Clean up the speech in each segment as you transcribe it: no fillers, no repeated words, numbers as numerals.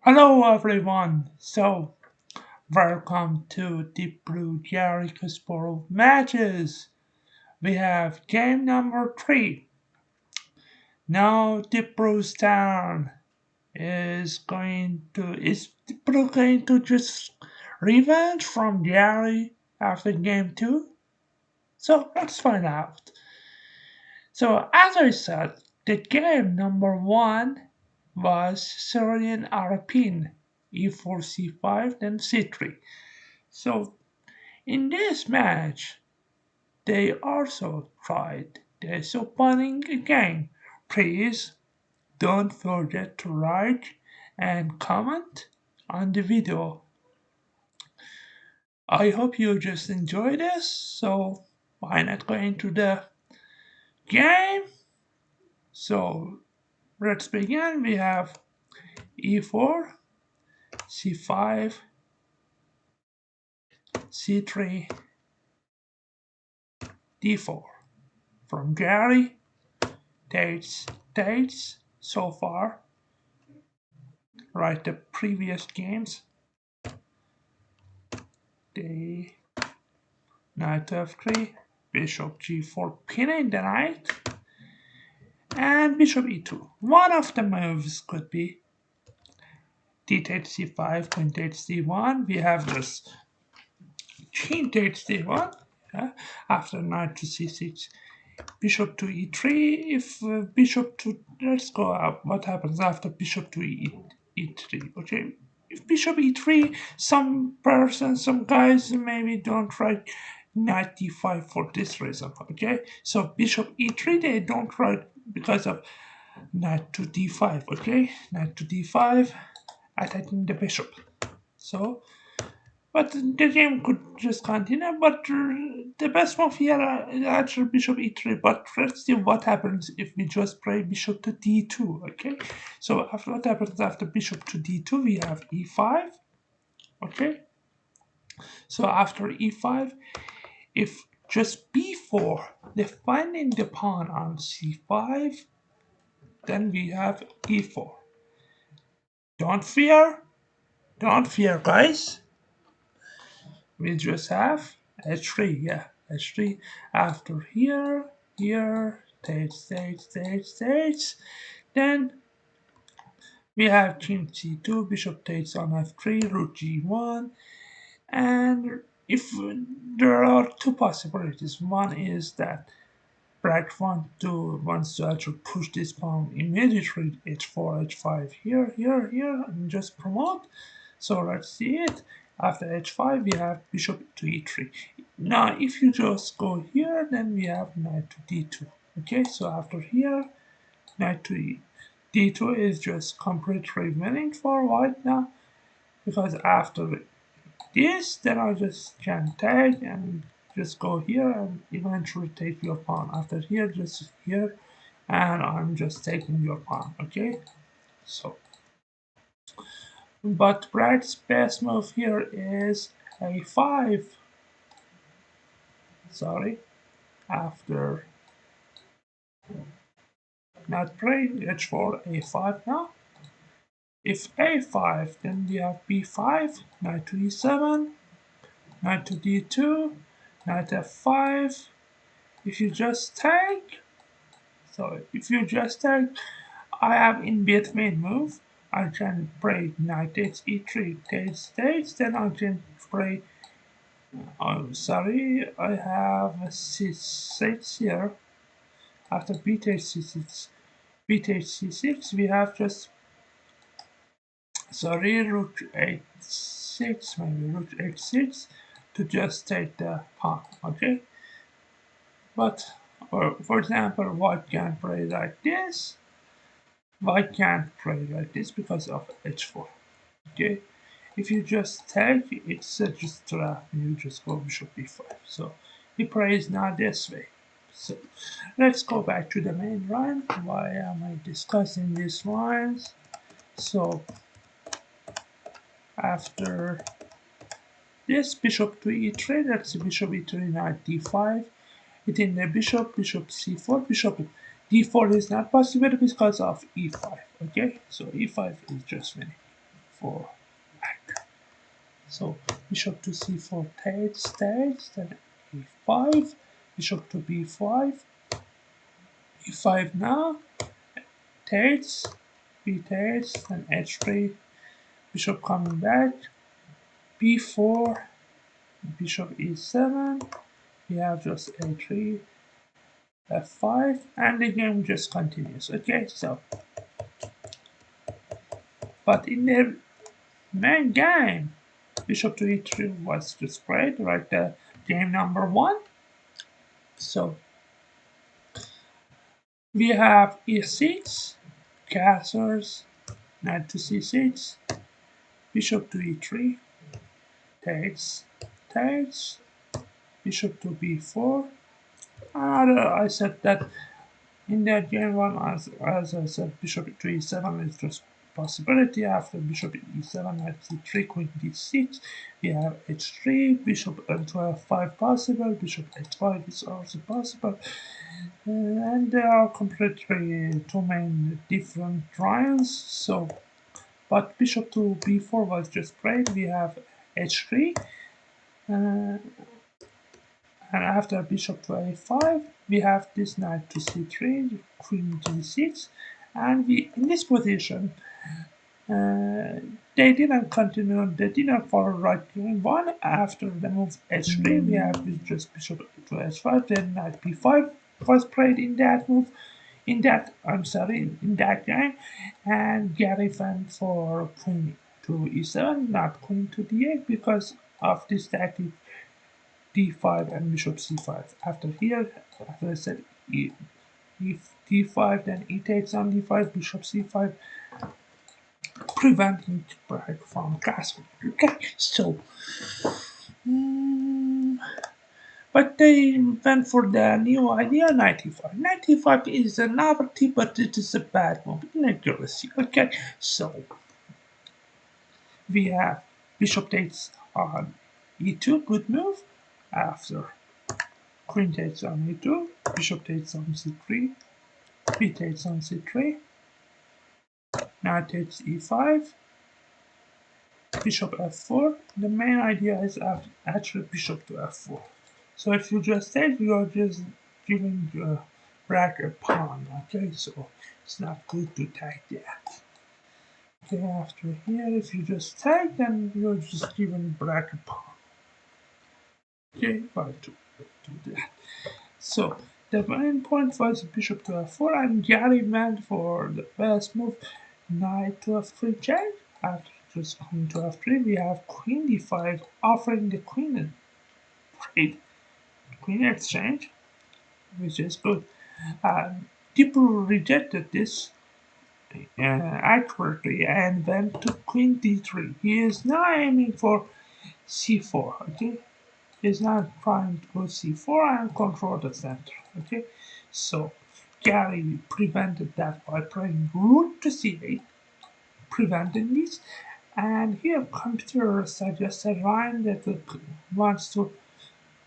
Hello everyone. Welcome to Deep Blue Garry Kasparov matches. We have game number 3. Now Deep Blue's turn is Deep Blue going to just revenge from Garry after game 2? So let's find out. So as I said, the game number 1 was Sicilian Alapin e4 c5 then c3. So in this match, they also tried this opening again. Please don't forget to like and comment on the video. I hope you just enjoy this. So why not go into the game? So let's begin. We have e4, c5, c3, d4. From Garry, dates so far, right? The previous games, the knight f3, bishop g4, pinning the knight, and bishop e2. One of the moves could be d takes c5, queen takes d1. We have this king takes d1, yeah, after knight to c6, bishop to e3. If bishop to, let's go up. What happens after bishop to e3? Okay, if bishop e3, some guys maybe don't write knight d5 for this reason. Okay, so bishop e3 they don't write because of knight to d5. Okay, knight to d5, attacking the bishop. So but the game could just continue, but the best move here is actually bishop e3. But let's see what happens if we just play bishop to d2, okay? So after what happens after bishop to d2, we have e5, okay? So after e5, if just b4, defining the pawn on c5, then we have e4. Don't fear, don't fear, guys. We just have h3, yeah, h3. After here, takes. Then we have king c2, bishop takes on f3, rook g1, and if there are two possibilities. One is that black wants to actually push this pawn immediately h4, h5, here, and just promote. So let's see it. After h5, we have bishop to e3. Now, if you just go here, then we have knight to d2. Okay, so after here, knight to d2 is just completely winning for white now, because after this, then I just can take and just go here and eventually take your pawn. After here, just here, and I'm just taking your pawn. Okay, so but black's best move here is a5. Sorry, after not playing h4, a5 now. If a5, then we have b5, knight to e7, knight to d2, knight f5. If you just take, I have in between move. I can play knight takes e3, takes, then I can play. Oh, sorry, I have a c6 here. After b takes c6, we have just rook h6, maybe rook h6 to just take the pawn. Okay, but for example, white can play like this. White can't play like this because of h4. Okay, if you just take, it's just trap. You just go bishop b5. So he plays not this way. So let's go back to the main line. Why am I discussing these lines? So after this bishop to e3, that's bishop e3, knight d5. Hitting the bishop c4, bishop d4 is not possible because of e5. Okay, so e5 is just winning. for black. So bishop to c4 takes, then e5, bishop to b5, e5 now, takes, b takes, then h3, bishop coming back, b4, bishop e7, we have just a3, f5, and the game just continues. Okay, so, but in the main game, bishop to e3 was just great, right? The game number one. So we have e6, castles, knight to c6, bishop to e3, takes, bishop to b4. And I said that in that game one, as I said, bishop to e7 is just possibility. After bishop e7, knight c3, queen d6, we have h3, bishop to f5 possible, bishop h5 is also possible, and they are completely two main different rounds. So, but bishop to b4 was just great. We have h3, and after bishop to a5, we have this knight to c3, queen to d6, and we in this position, they didn't continue, they didn't follow right game one. After the move h3, we have just bishop to h5, then knight b5 was played in that move, in that game, and Garry went for queen to e7, not queen to d8, because of this tactic d5 and bishop c5. After here, as I said, if d5, then e takes on d5, bishop c5, preventing black from castling. Okay, so, but they went for the new idea, knight e5. Knight e5 is a novelty, but it is a bad move in accuracy. Okay, so we have bishop takes on e2, good move. After queen takes on e2, bishop takes on c3, b takes on c3, knight takes e5, bishop f4. The main idea is actually bishop to f4. So if you just take, you are just giving your black a pawn, okay? So it's not good to take that. Okay, after here, if you just take, then you're just giving black a pawn. Okay, try to do that. So the main point was bishop to f4, and Garry went for the best move, knight to f3 check. After just queen to f3, we have queen d5, offering the queen and trade, queen exchange, which is good. People rejected this accurately and went to queen d3. He is now aiming for c4. Okay, is now trying to go c4 and control the center. Okay, so Garry prevented that by playing rook to c8, preventing this. And here, computer suggests a line that wants to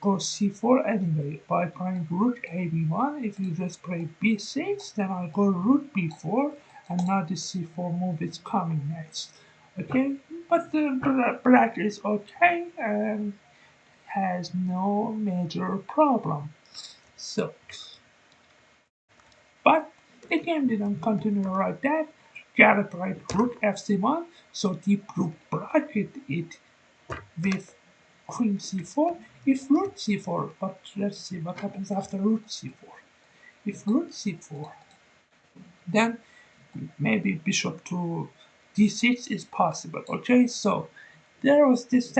go c4 anyway by playing rook ab1. If you just play b6, then I go rook b4, and now the c4 move is coming next. Okay, but the black is okay and has no major problem. So, but the game didn't continue like that. Garry played rook fc1, so deep rook blocked it with queen c4. If rook c4, but let's see what happens after rook c4. If rook c4, then maybe bishop to d6 is possible. Okay, so there was this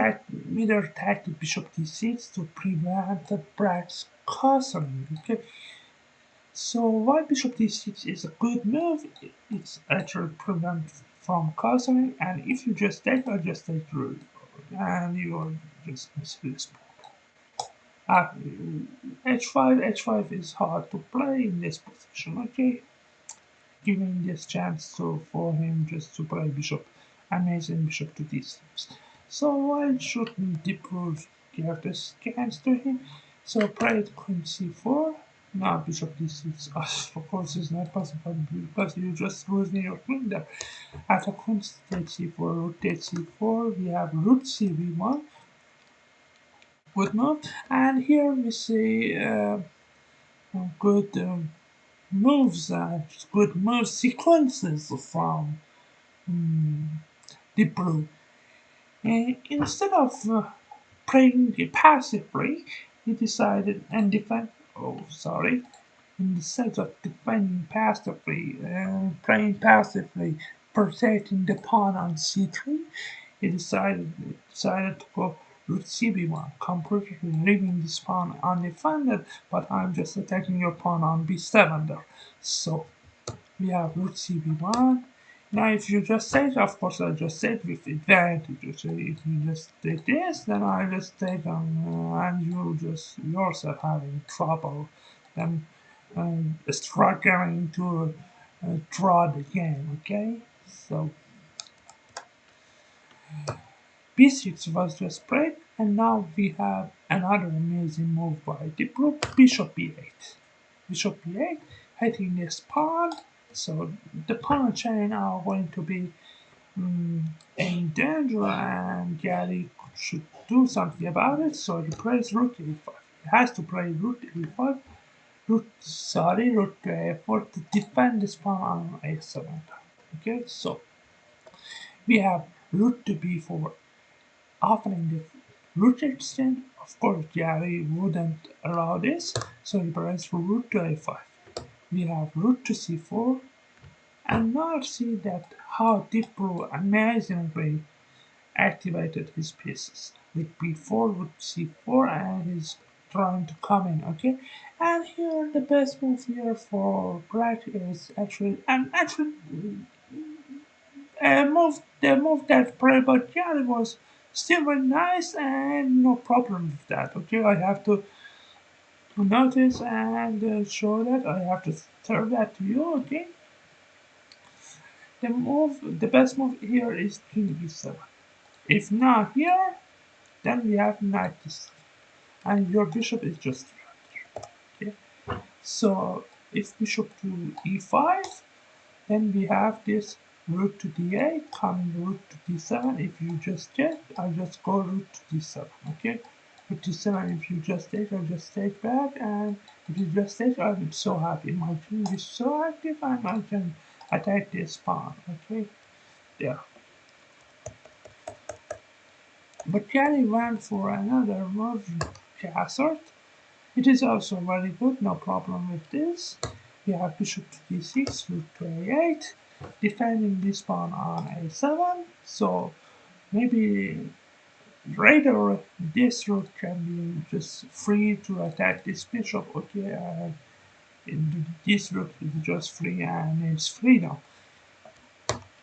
middle tactic, bishop d6, to prevent the black's castling. Okay, so while bishop d6 is a good move, it's actually prevent from castling, and if you just take, I just take rook, and you are just missing this h5 is hard to play in this position. Okay, giving this chance for him just to play bishop, amazing bishop to d6. So why shouldn't the proof give this chance to him? So played queen c4, Now bishop d6. Of course, it's not possible because you just losing your queen there. After queen takes c4, rook takes c4, we have rook cb1, good move. And here we see good moves, good move sequences from the blue. And instead of playing passively, he decided and defend. Oh, sorry. Instead of defending passively, playing passively, protecting the pawn on c3, he decided to go rook cb1, completely leaving this pawn undefended. But I'm just attacking your pawn on b7 there. So we have rook cb1. Now, if you just take, of course, I just take with advantage. So if you just take this, then I just take and you just yourself having trouble, then struggling to draw the game. Okay, so b6 was just played, and now we have another amazing move by the group, bishop b8. Bishop b8, hitting this pawn. So the pawn chain are going to be in danger, and Garry should do something about it. So he plays rook a5. He has to play rook a5, rook a4 to defend this pawn on a7. Okay, so we have rook to b4, offering the rook exchange. Of course, Garry wouldn't allow this, so he plays rook to a5. We have rook to c4, and now see that how Deep Blue amazingly activated his pieces with b4 with c4, and he's trying to come in. Okay, and here the best move here for black is actually the move that played by Gary was still very nice and no problem with that. Okay, I have to notice and show that. I have to tell that to you. Okay, the best move here is king e7. If not here, then we have knight e7, and your bishop is just right there. Okay, so if bishop to e5, then we have this rook to d8, coming rook to d7. If you just check, I just go rook to d7. Okay, rook to d7. If you just take, I just take back, and if you just take, I'm so happy. My king is so active, and I can attack this pawn. Okay, there. But Gary went for another move, castle. It is also very good, no problem with this. We have bishop to d6, rook to a8, defending this pawn on a7. So maybe later this rook can be just free to attack this bishop. Okay, this rook is just free and it's free now.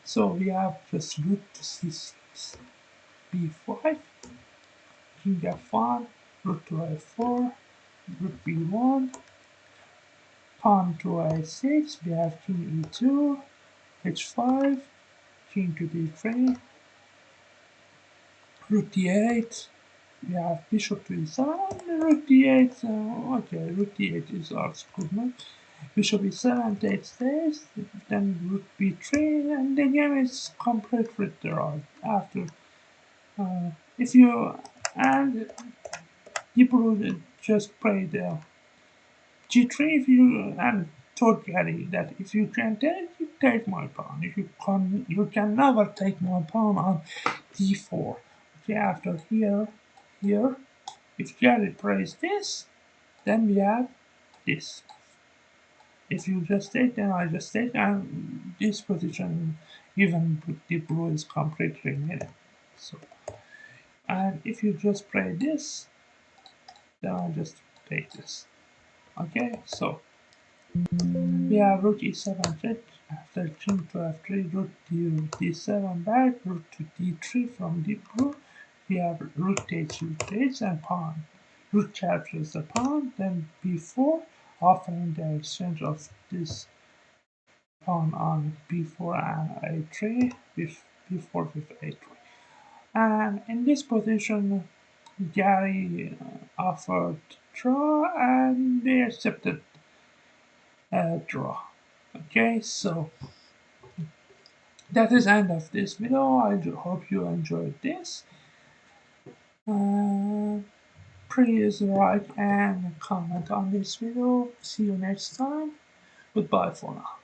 So we have just rook to c6, b5, king f1, rook to a4, rook b1, pawn to a6, we have king e2, h5, king to d3, rook d8, we have bishop to e7, rook d8, okay, rook d8 is also good move. Bishop e7 takes this, then rook b3, and the game is completely drawn after. If you, and people just play the g3 if you, and told Gary that if you can take, you take my pawn. If you can never take my pawn on d4. Okay, after here, if Gary plays this, then we have this. If you just take, then I just take, and this position, even with the blue, is completely hidden. So, and if you just play this, then I just take this. Okay, so we have rook e7 check, after king to f3, rook to d7 back, rook to d3 from deep blue. We have rook takes, rook takes, and pawn. Rook captures the pawn, then b4, offering the exchange of this pawn on b4 and a3, with b4 with a3. And in this position, Gary offered draw, and they accepted draw. Okay, so that is end of this video. I do hope you enjoyed this. Please like and comment on this video. See you next time. Goodbye for now.